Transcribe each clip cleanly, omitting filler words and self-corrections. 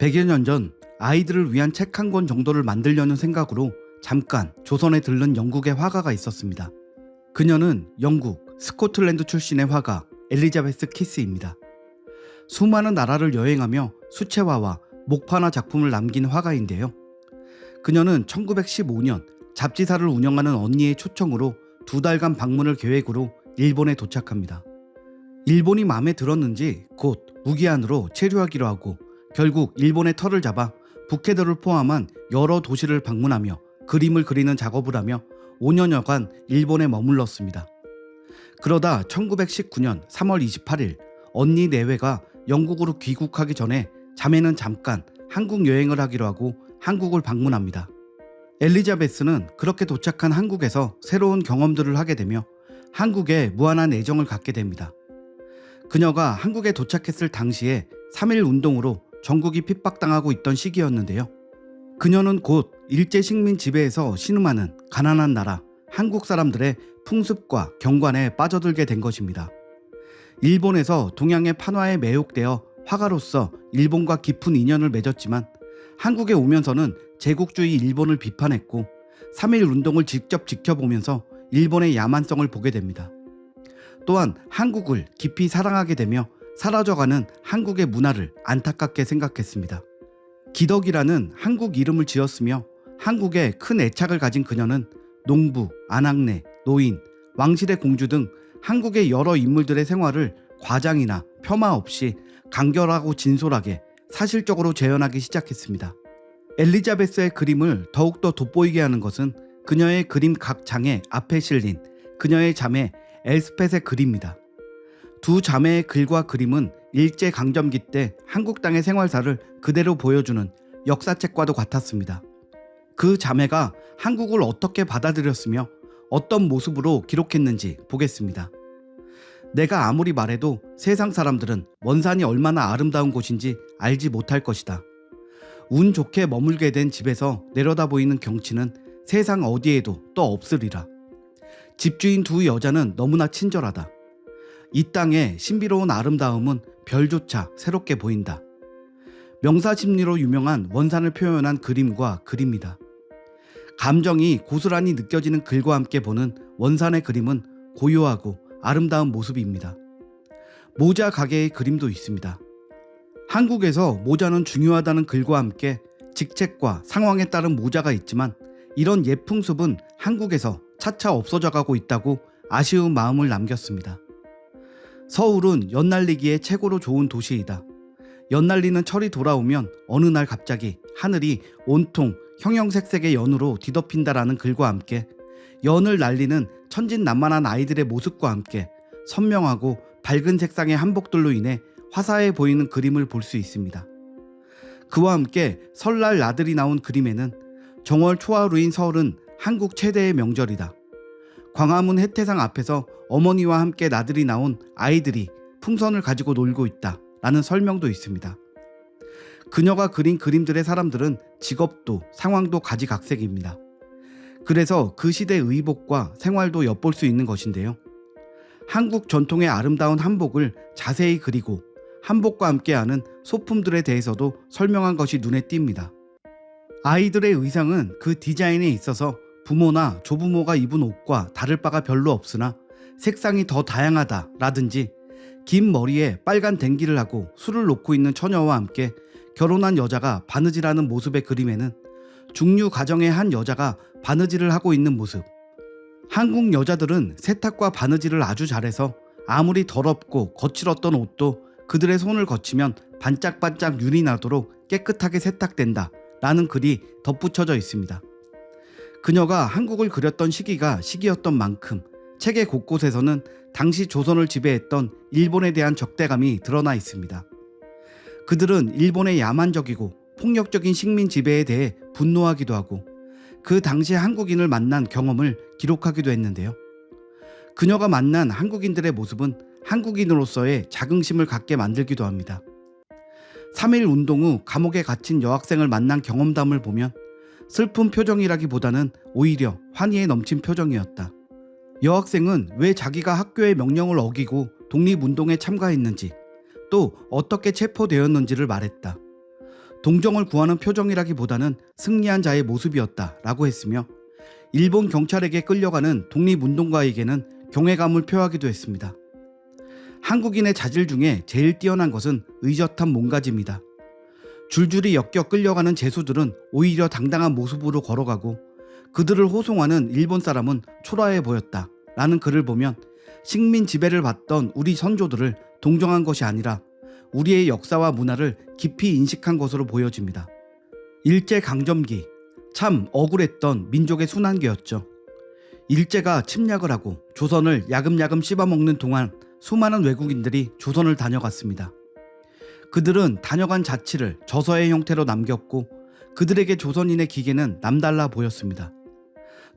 100여 년 전 아이들을 위한 책 한 권 정도를 만들려는 생각으로 잠깐 조선에 들른 영국의 화가가 있었습니다. 그녀는 영국 스코틀랜드 출신의 화가 엘리자베스 키스입니다. 수많은 나라를 여행하며 수채화와 목판화 작품을 남긴 화가인데요. 그녀는 1915년 잡지사를 운영하는 언니의 초청으로 2달간 방문을 계획으로 일본에 도착합니다. 일본이 마음에 들었는지 곧 무기한으로 체류하기로 하고 결국 일본의 터를 잡아 북해도를 포함한 여러 도시를 방문하며 그림을 그리는 작업을 하며 5년여간 일본에 머물렀습니다. 그러다 1919년 3월 28일 언니 내외가 영국으로 귀국하기 전에 자매는 잠깐 한국 여행을 하기로 하고 한국을 방문합니다. 엘리자베스는 그렇게 도착한 한국에서 새로운 경험들을 하게 되며 한국에 무한한 애정을 갖게 됩니다. 그녀가 한국에 도착했을 당시에 3.1 운동으로 전국이 핍박당하고 있던 시기였는데요. 그녀는 곧 일제식민 지배에서 신음하는 가난한 나라 한국 사람들의 풍습과 경관에 빠져들게 된 것입니다. 일본에서 동양의 판화에 매혹되어 화가로서 일본과 깊은 인연을 맺었지만 한국에 오면서는 제국주의 일본을 비판했고 3.1 운동을 직접 지켜보면서 일본의 야만성을 보게 됩니다. 또한 한국을 깊이 사랑하게 되며 사라져가는 한국의 문화를 안타깝게 생각했습니다. 기덕이라는 한국 이름을 지었으며 한국에 큰 애착을 가진 그녀는 농부, 안악내, 노인, 왕실의 공주 등 한국의 여러 인물들의 생활을 과장이나 폄하 없이 간결하고 진솔하게 사실적으로 재현하기 시작했습니다. 엘리자베스의 그림을 더욱더 돋보이게 하는 것은 그녀의 그림 각 장의 앞에 실린 그녀의 자매 엘스펫의 글입니다. 두 자매의 글과 그림은 일제강점기 때 한국 땅의 생활사를 그대로 보여주는 역사책과도 같았습니다. 그 자매가 한국을 어떻게 받아들였으며 어떤 모습으로 기록했는지 보겠습니다. 내가 아무리 말해도 세상 사람들은 원산이 얼마나 아름다운 곳인지 알지 못할 것이다. 운 좋게 머물게 된 집에서 내려다 보이는 경치는 세상 어디에도 또 없으리라. 집주인 두 여자는 너무나 친절하다. 이 땅의 신비로운 아름다움은 별조차 새롭게 보인다. 명사심리로 유명한 원산을 표현한 그림과 글입니다. 감정이 고스란히 느껴지는 글과 함께 보는 원산의 그림은 고요하고 아름다운 모습입니다. 모자 가게의 그림도 있습니다. 한국에서 모자는 중요하다는 글과 함께 직책과 상황에 따른 모자가 있지만 이런 예풍습은 한국에서 차차 없어져 가고 있다고 아쉬운 마음을 남겼습니다. 서울은 연날리기에 최고로 좋은 도시이다. 연날리는 철이 돌아오면 어느 날 갑자기 하늘이 온통 형형색색의 연으로 뒤덮인다라는 글과 함께 연을 날리는 천진난만한 아이들의 모습과 함께 선명하고 밝은 색상의 한복들로 인해 화사해 보이는 그림을 볼 수 있습니다. 그와 함께 설날 나들이 나온 그림에는 정월 초하루인 설은 한국 최대의 명절이다. 광화문 해태상 앞에서 어머니와 함께 나들이 나온 아이들이 풍선을 가지고 놀고 있다 라는 설명도 있습니다. 그녀가 그린 그림들의 사람들은 직업도 상황도 가지각색입니다. 그래서 그 시대의 의복과 생활도 엿볼 수 있는 것인데요. 한국 전통의 아름다운 한복을 자세히 그리고 한복과 함께하는 소품들에 대해서도 설명한 것이 눈에 띕니다. 아이들의 의상은 그 디자인에 있어서 부모나 조부모가 입은 옷과 다를 바가 별로 없으나 색상이 더 다양하다 라든지 긴 머리에 빨간 댕기를 하고 술을 놓고 있는 처녀와 함께 결혼한 여자가 바느질하는 모습의 그림에는 중류 가정의 한 여자가 바느질을 하고 있는 모습. 한국 여자들은 세탁과 바느질을 아주 잘해서 아무리 더럽고 거칠었던 옷도 그들의 손을 거치면 반짝반짝 윤이 나도록 깨끗하게 세탁된다 라는 글이 덧붙여져 있습니다. 그녀가 한국을 그렸던 시기가 시기였던 만큼 책의 곳곳에서는 당시 조선을 지배했던 일본에 대한 적대감이 드러나 있습니다. 그들은 일본의 야만적이고 폭력적인 식민 지배에 대해 분노하기도 하고 그 당시 한국인을 만난 경험을 기록하기도 했는데요. 그녀가 만난 한국인들의 모습은 한국인으로서의 자긍심을 갖게 만들기도 합니다. 3.1 운동 후 감옥에 갇힌 여학생을 만난 경험담을 보면 슬픈 표정이라기보다는 오히려 환희에 넘친 표정이었다. 여학생은 왜 자기가 학교의 명령을 어기고 독립운동에 참가했는지 또 어떻게 체포되었는지를 말했다. 동정을 구하는 표정이라기보다는 승리한 자의 모습이었다라고 했으며 일본 경찰에게 끌려가는 독립운동가에게는 경외감을 표하기도 했습니다. 한국인의 자질 중에 제일 뛰어난 것은 의젓한 몸가짐이다. 줄줄이 엮여 끌려가는 죄수들은 오히려 당당한 모습으로 걸어가고 그들을 호송하는 일본 사람은 초라해 보였다 라는 글을 보면 식민 지배를 받던 우리 선조들을 동정한 것이 아니라 우리의 역사와 문화를 깊이 인식한 것으로 보여집니다. 일제강점기, 참 억울했던 민족의 순환계였죠. 일제가 침략을 하고 조선을 야금야금 씹어먹는 동안 수많은 외국인들이 조선을 다녀갔습니다. 그들은 다녀간 자취를 저서의 형태로 남겼고 그들에게 조선인의 기계는 남달라 보였습니다.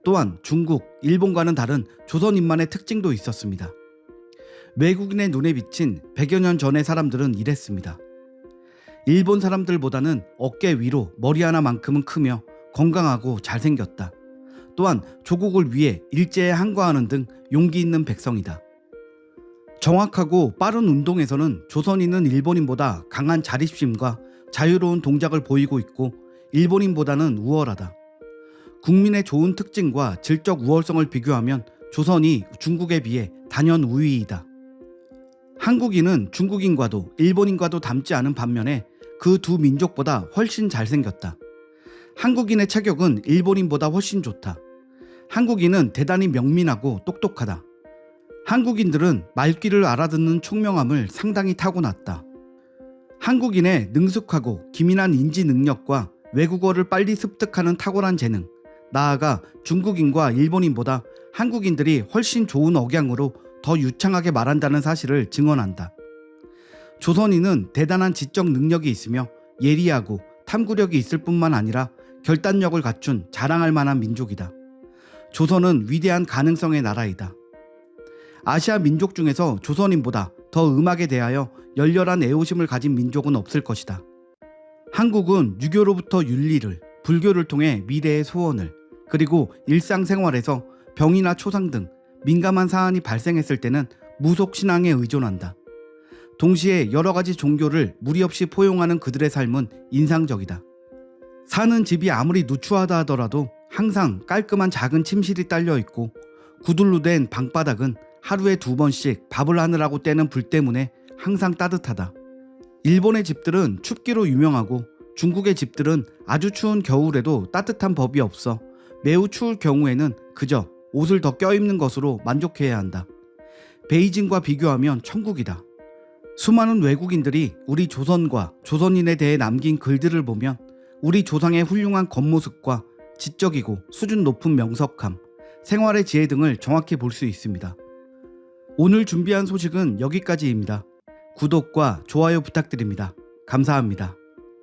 또한 중국, 일본과는 다른 조선인만의 특징도 있었습니다. 외국인의 눈에 비친 100여 년 전의 사람들은 이랬습니다. 일본 사람들보다는 어깨 위로 머리 하나만큼은 크며 건강하고 잘생겼다. 또한 조국을 위해 일제에 항거하는 등 용기 있는 백성이다. 정확하고 빠른 운동에서는 조선인은 일본인보다 강한 자립심과 자유로운 동작을 보이고 있고 일본인보다는 우월하다. 국민의 좋은 특징과 질적 우월성을 비교하면 조선이 중국에 비해 단연 우위이다. 한국인은 중국인과도 일본인과도 닮지 않은 반면에 그 두 민족보다 훨씬 잘생겼다. 한국인의 체격은 일본인보다 훨씬 좋다. 한국인은 대단히 명민하고 똑똑하다. 한국인들은 말귀를 알아듣는 총명함을 상당히 타고났다. 한국인의 능숙하고 기민한 인지 능력과 외국어를 빨리 습득하는 탁월한 재능, 나아가 중국인과 일본인보다 한국인들이 훨씬 좋은 억양으로 더 유창하게 말한다는 사실을 증언한다. 조선인은 대단한 지적 능력이 있으며 예리하고 탐구력이 있을 뿐만 아니라 결단력을 갖춘 자랑할 만한 민족이다. 조선은 위대한 가능성의 나라이다. 아시아 민족 중에서 조선인보다 더 음악에 대하여 열렬한 애호심을 가진 민족은 없을 것이다. 한국은 유교로부터 윤리를, 불교를 통해 미래의 소원을, 그리고 일상생활에서 병이나 초상 등 민감한 사안이 발생했을 때는 무속 신앙에 의존한다. 동시에 여러 가지 종교를 무리 없이 포용하는 그들의 삶은 인상적이다. 사는 집이 아무리 누추하다 하더라도 항상 깔끔한 작은 침실이 딸려 있고 구들로 된 방바닥은 하루에 2번씩 밥을 하느라고 떼는 불 때문에 항상 따뜻하다. 일본의 집들은 춥기로 유명하고 중국의 집들은 아주 추운 겨울에도 따뜻한 법이 없어 매우 추울 경우에는 그저 옷을 더 껴입는 것으로 만족해야 한다. 베이징과 비교하면 천국이다. 수많은 외국인들이 우리 조선과 조선인에 대해 남긴 글들을 보면 우리 조상의 훌륭한 겉모습과 지적이고 수준 높은 명석함, 생활의 지혜 등을 정확히 볼 수 있습니다. 오늘 준비한 소식은 여기까지입니다. 구독과 좋아요 부탁드립니다. 감사합니다.